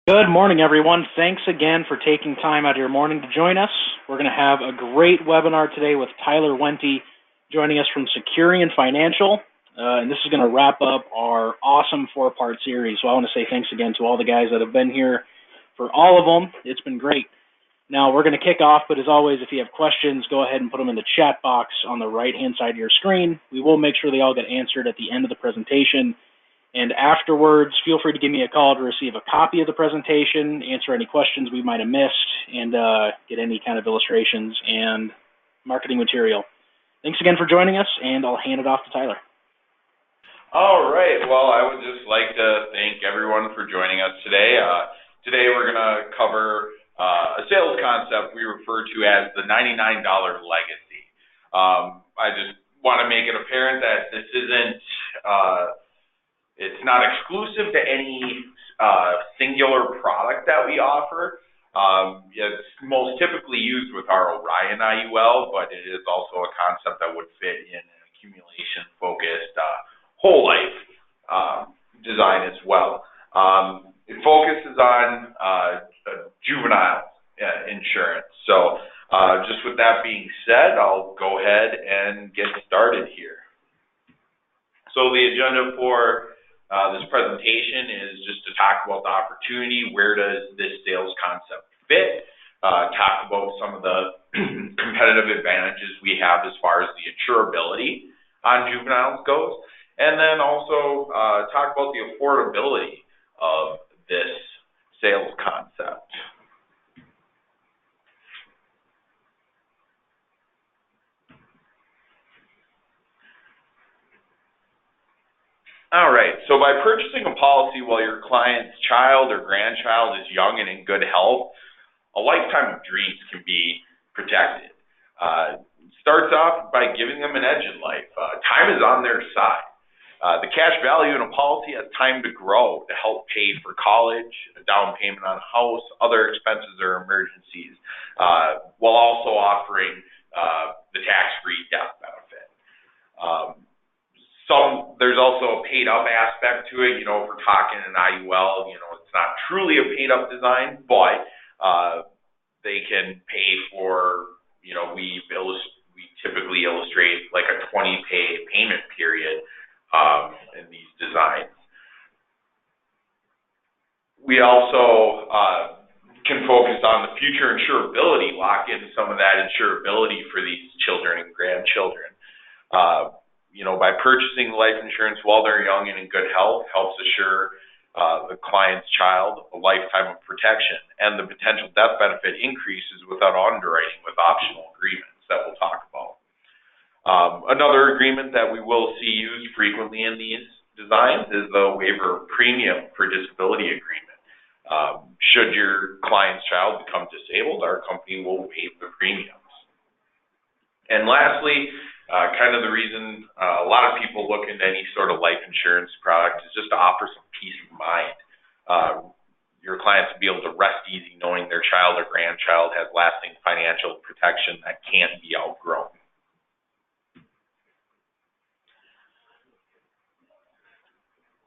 Good morning, everyone. Thanks again for taking time out of your morning to join us. We're going to have a great webinar today with Tyler Wente joining us from Securian Financial. And this is going to wrap up our awesome four-part series. So I want to say thanks again to all the guys that have been here for all of them. It's been great. Now, we're going to kick off, but as always, if you have questions, go ahead and put them in the chat box on the right-hand side of your screen. We will make sure they all get answered at the end of the presentation. And afterwards, feel free to give me a call to receive a copy of the presentation, answer any questions we might have missed, and get any kind of illustrations and marketing material. Thanks again for joining us, and I'll hand it off to Tyler. All right. Well, I would just like to thank everyone for joining us today. Today we're going to cover a sales concept we refer to as the $99 legacy. I just want to make it apparent that this isn't it's not exclusive to any singular product that we offer. It's most typically used with our Orion IUL, but it is also a concept that would fit in an accumulation-focused whole life design as well. It focuses on juvenile insurance. So just with that being said, I'll go ahead and get started here. So the agenda for this presentation is just to talk about the opportunity, where does this sales concept fit, talk about some of the competitive advantages we have as far as the insurability on juveniles goes, and then also talk about the affordability of this sales concept. All right, so by purchasing a policy while your client's child or grandchild is young and in good health, a lifetime of dreams can be protected. It starts off by giving them an edge in life. Time is on their side. The cash value in a policy has time to grow to help pay for college, a down payment on a house, other expenses or emergencies, while also offering the tax-free death benefit. There's also a paid-up aspect to it. You know, if we're talking an IUL, you know, it's not truly a paid-up design, but they can pay for, you know, we typically illustrate like a 20-pay payment period in these designs. We also can focus on the future insurability, lock in some of that insurability for these children and grandchildren. You know, by purchasing life insurance while they're young and in good health helps assure the client's child a lifetime of protection, and the potential death benefit increases without underwriting with optional agreements that we'll talk about. Another agreement that we will see used frequently in these designs is the waiver of premium for disability agreement. Should your client's child become disabled, our company will waive the premiums. And lastly, kind of the reason a lot of people look into any sort of life insurance product is just to offer some peace of mind. Your clients will be able to rest easy knowing their child or grandchild has lasting financial protection that can't be outgrown.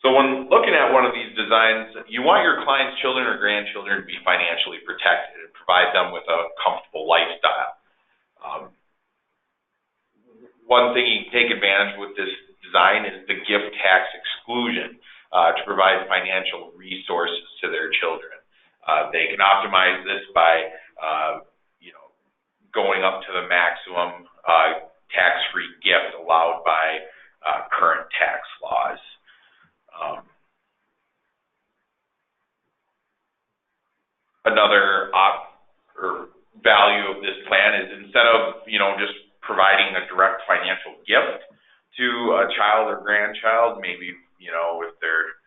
So when looking at one of these designs, you want your client's children or grandchildren to be financially protected and provide them with a comfortable lifestyle. One thing you can take advantage with this design is the gift tax exclusion to provide financial resources to their children. They can optimize this by, you know, going up to the maximum tax-free gift allowed by current tax laws. Another value of this plan is, instead of, you know, just providing a direct financial gift to a child or grandchild, maybe, you know, if they're,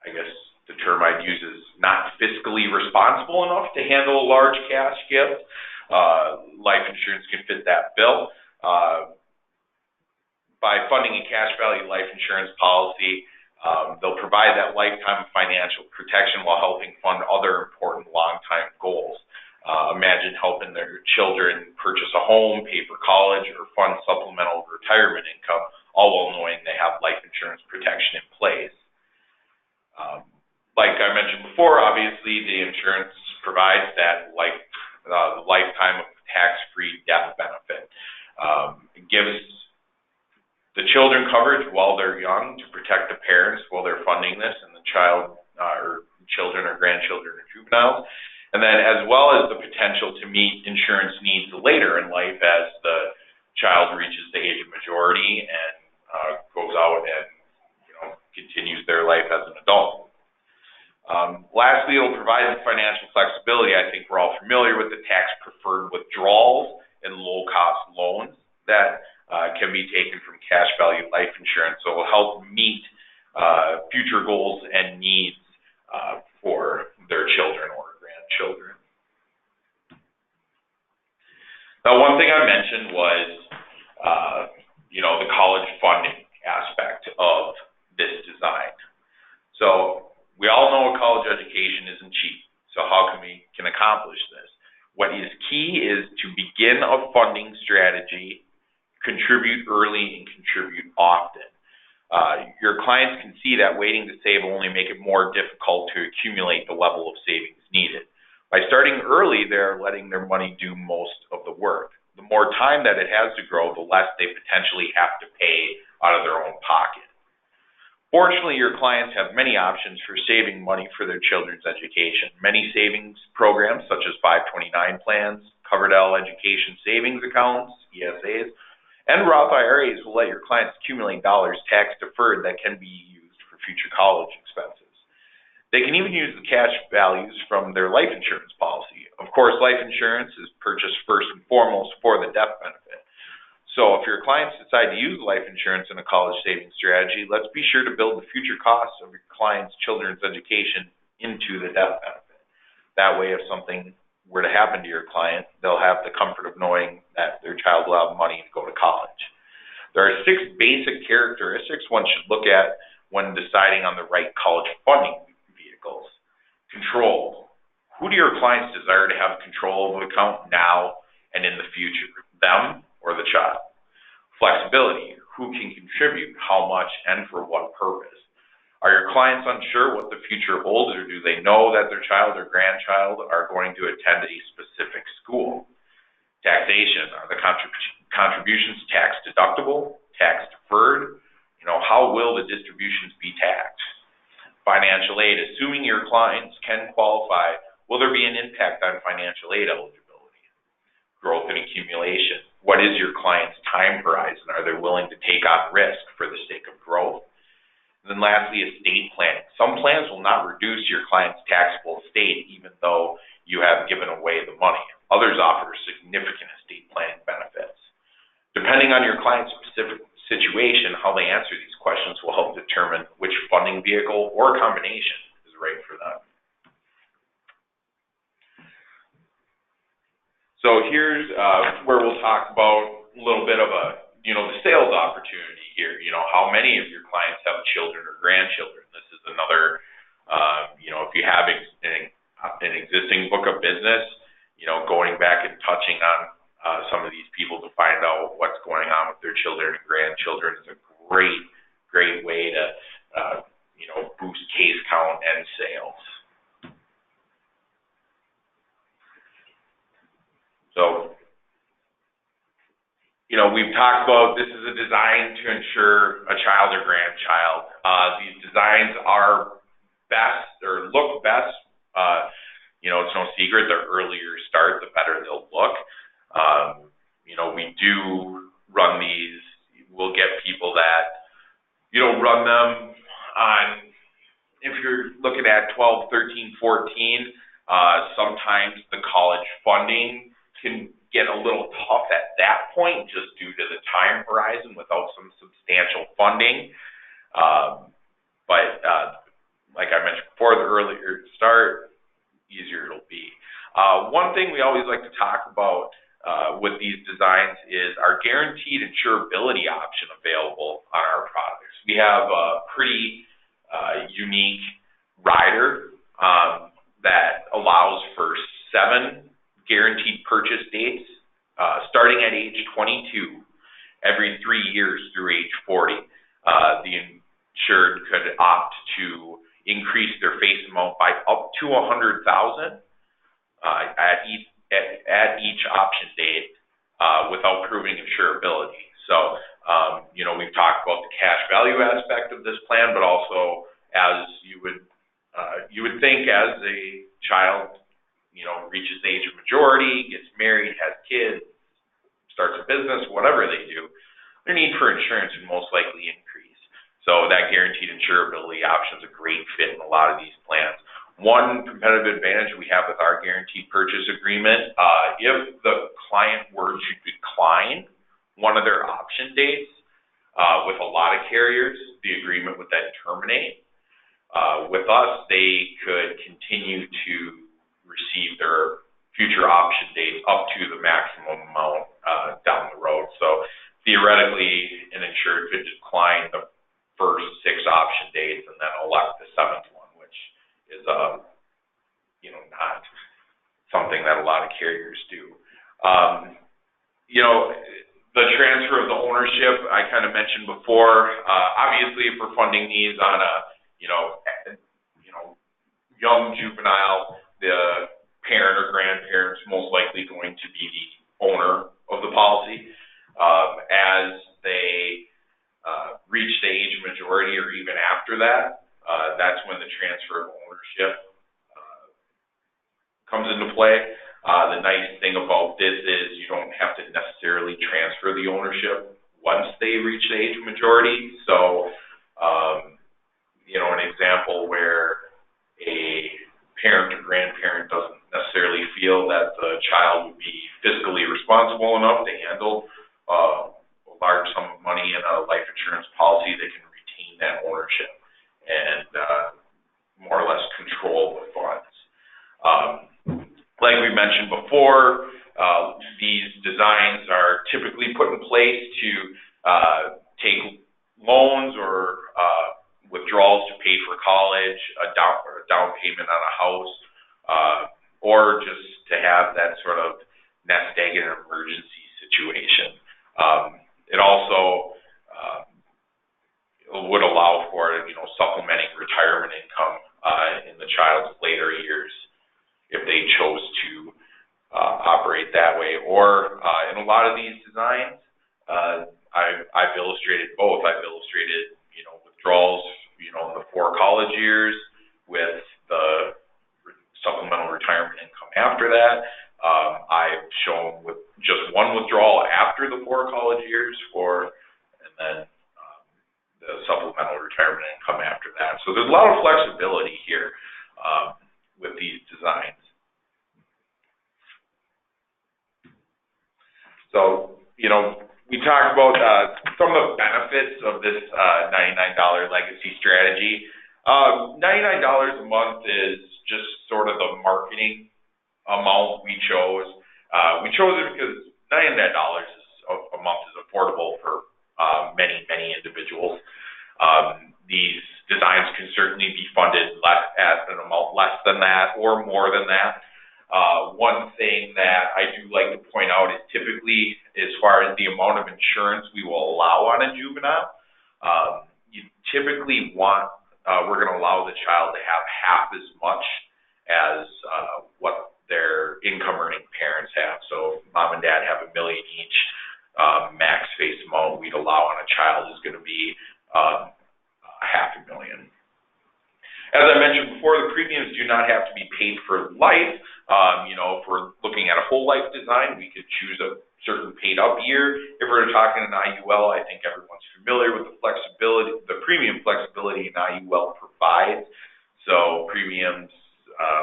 I guess the term I'd use is not fiscally responsible enough to handle a large cash gift, life insurance can fit that bill. By funding a cash value life insurance policy, they'll provide that lifetime financial protection while helping fund other important long-time goals. Imagine helping their children purchase a home, pay for college, or fund supplemental retirement income, all while knowing they have life insurance protection in place. like I mentioned before, obviously the insurance provides that lifetime of tax-free death benefit. It gives the children coverage while they're young to protect the parents while they're funding this, and the child or children or grandchildren or juveniles, and then as well as the potential to meet insurance needs later in life as the child reaches the age of majority and goes out and continues their life as an adult. Lastly, it'll provide financial flexibility. I think we're all familiar with the tax-preferred withdrawals and low-cost loans that can be taken from cash value life insurance. So it will help meet future goals and needs for their children or grandchildren. Now, one thing I mentioned was, the college funding aspect of this design. So we all know a college education isn't cheap. So how can we accomplish this? What is key is to begin a funding strategy, contribute early and contribute often. Your clients can see that waiting to save will only make it more difficult to accumulate the level of savings needed. By starting early, they're letting their money do most of the work. The more time that it has to grow, the less they potentially have to pay out of their own pocket. Fortunately, your clients have many options for saving money for their children's education. Many savings programs, such as 529 plans, Coverdell Education Savings Accounts, ESAs, and Roth IRAs will let your clients accumulate dollars tax-deferred that can be used for future college expenses. They can even use the cash values from their life insurance policy. Of course, life insurance is purchased first and foremost for the death benefit. So if your clients decide to use life insurance in a college savings strategy, let's be sure to build the future costs of your client's children's education into the death benefit. That way, if something were to happen to your client, they'll have the comfort of knowing that their child will have money to go to college. There are 6 basic characteristics one should look at when deciding on the right college funding vehicles. Control. Who do your clients desire to have control of the account now and in the future? Them or the child? Flexibility. Who can contribute, how much, and for what purpose? Are your clients unsure what the future holds, or do they know that their child or grandchild are going to attend a specific school? Taxation. Are the contributions tax deductible, tax deferred? How will the distributions be taxed? Financial aid. Assuming your clients can qualify, will there be an impact on financial aid eligibility? Growth and accumulation. What is your client's time horizon? Are they willing to take on risk for the sake of growth? And then lastly, estate planning. Some plans will not reduce your client's taxable estate even though you have given away the money. Others offer significant estate planning benefits. Depending on your client's specific situation, how they answer these questions will help determine which funding vehicle or combination is right for them. So here's where we'll talk about a little bit of the sales opportunity here. How many of your clients have children or grandchildren? This is another, if you have an existing book of business, going back and touching on some of these people to find out what's going on with their children and grandchildren is a great way to, boost case count and sales. So, we've talked about this is a design to ensure a child or grandchild. These designs are best or look best. It's no secret. The earlier you start, the better they'll look. We do run these. We'll get people that, run them on, if you're looking at 12, 13, 14, sometimes the college funding can get a little tough at that point just due to the time horizon without some substantial funding. But like I mentioned before, the earlier you start, easier it'll be. One thing we always like to talk about with these designs is our guaranteed insurability option available on our products. We have a pretty unique rider that allows for 7 guaranteed purchase dates starting at age 22 every 3 years through age 40. The insured could opt to increase their face amount by up to $100,000 at each option date without proving insurability. So, we've talked about the cash value aspect of this plan, but also as you would think as a child, reaches the age of majority, gets married, has kids, starts a business, whatever they do, their need for insurance would most likely increase. So that guaranteed insurability option is a great fit in a lot of these plans. One competitive advantage we have with our guaranteed purchase agreement, if the client were to decline one of their option dates, with a lot of carriers, the agreement would then terminate. With us, they could continue to receive their future option dates up to the maximum amount down the road. So theoretically, an insured could decline the first 6 option dates and then elect the 7th one, which is not something that a lot of carriers do. The transfer of the ownership I kind of mentioned before. Obviously, if we're funding these on a young juvenile, the parent or grandparent's most likely going to be the owner of the policy. As they reach the age of majority or even after that, that's when the transfer of ownership comes into play. The nice thing about this is you don't have to necessarily transfer the ownership once they reach the age of majority. So, an example where a parent or grandparent doesn't necessarily feel that the child would be fiscally responsible enough to handle a large sum of money in a life insurance policy, they can retain that ownership and more or less control the funds. Like we mentioned before, these designs are typically put in place to take loans or withdrawals to pay for college, a down payment on a house, or just to have that sort of nest egg in an emergency situation. It also would allow for supplementing retirement income in the child's later years if they chose to operate that way. Or in a lot of these designs, I've illustrated both. I've illustrated withdrawals in the 4 college years with the supplemental retirement income after that. I've shown with just one withdrawal after the 4 college years and then the supplemental retirement income after that. So there's a lot of flexibility here with these designs. So, we talked about some of the benefits of this $99 legacy strategy. $99 a month is just sort of the marketing amount we chose. We chose it because $99 a month is affordable for many, many individuals. These designs can certainly be funded at an amount less than that or more than that. One thing that I do like to point out is typically, as far as the amount of insurance we will allow on a juvenile, you typically we're going to allow the child to have half as much as what their income-earning parents have. So if mom and dad have $1 million each, max face amount we'd allow on a child is going to be $500,000. As I mentioned before, the premiums do not have to be paid for life. If we're looking at a whole life design, we could choose a certain paid up year. If we're talking an IUL, I think everyone's familiar with the flexibility, the premium flexibility an IUL provides. So premiums,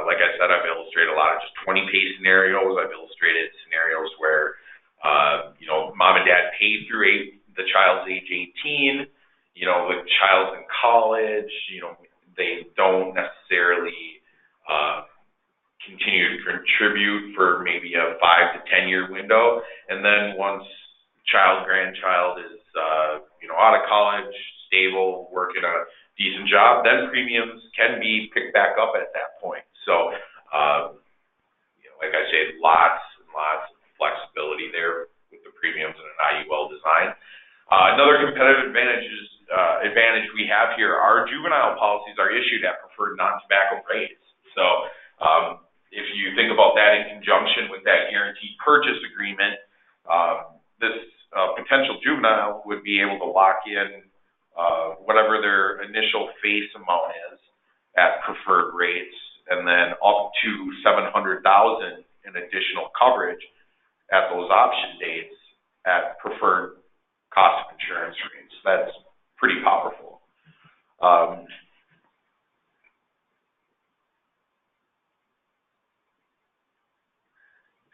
like I said, I've illustrated a lot of just 20-page scenarios. I've illustrated scenarios where, mom and dad paid through the child's age 18. The child's in college. They don't necessarily continue to contribute for maybe a 5 to 10 year window, and then once grandchild is out of college, stable, working a decent job, then premiums can be picked back up at that point. So, like I said, lots and lots of flexibility there with the premiums in an IUL design. Another competitive advantage advantage we have here, our juvenile policies are issued at preferred non-tobacco rates. So if you think about that in conjunction with that guaranteed purchase agreement, this potential juvenile would be able to lock in whatever their initial face amount is at preferred rates, and then up to $700,000 in additional coverage at those option dates at preferred cost of insurance rates. That's pretty powerful.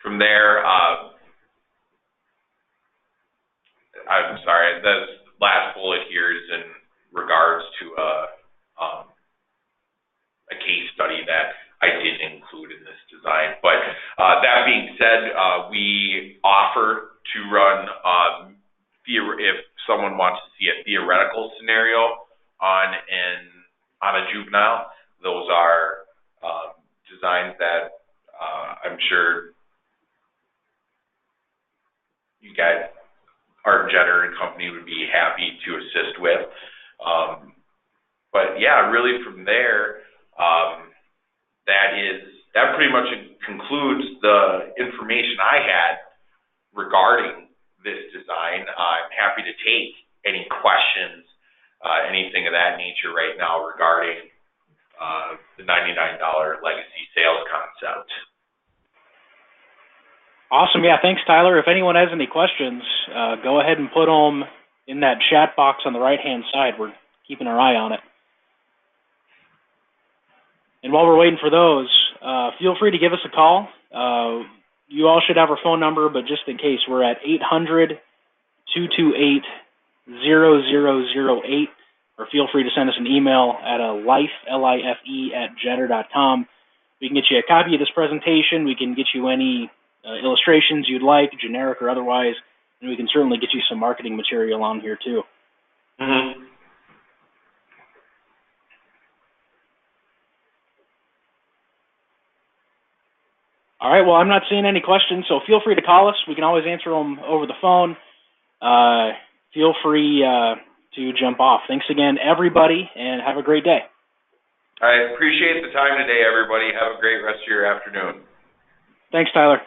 From there, I'm sorry, the last bullet here is in regards to a case study that I didn't include in this design. But that being said, we offer to run, if someone wants to see a theoretical scenario on a juvenile, those are designs that I'm sure you guys, Art Jenner and company, would be happy to assist with. But yeah, really from there, that pretty much concludes the information I had regarding this design. I'm happy to take any questions, anything of that nature right now regarding the $99 legacy sales concept. Awesome. Yeah, thanks, Tyler. If anyone has any questions, go ahead and put them in that chat box on the right-hand side. We're keeping our eye on it. And while we're waiting for those, feel free to give us a call. You all should have our phone number, but just in case, we're at 800-228-0008, or feel free to send us an email at life@jetter.com. We can get you a copy of this presentation. We can get you any illustrations you'd like, generic or otherwise, and we can certainly get you some marketing material on here too. Mm-hmm. All right, well, I'm not seeing any questions, so feel free to call us. We can always answer them over the phone. Feel free to jump off. Thanks again, everybody, and have a great day. I appreciate the time today, everybody. Have a great rest of your afternoon. Thanks, Tyler.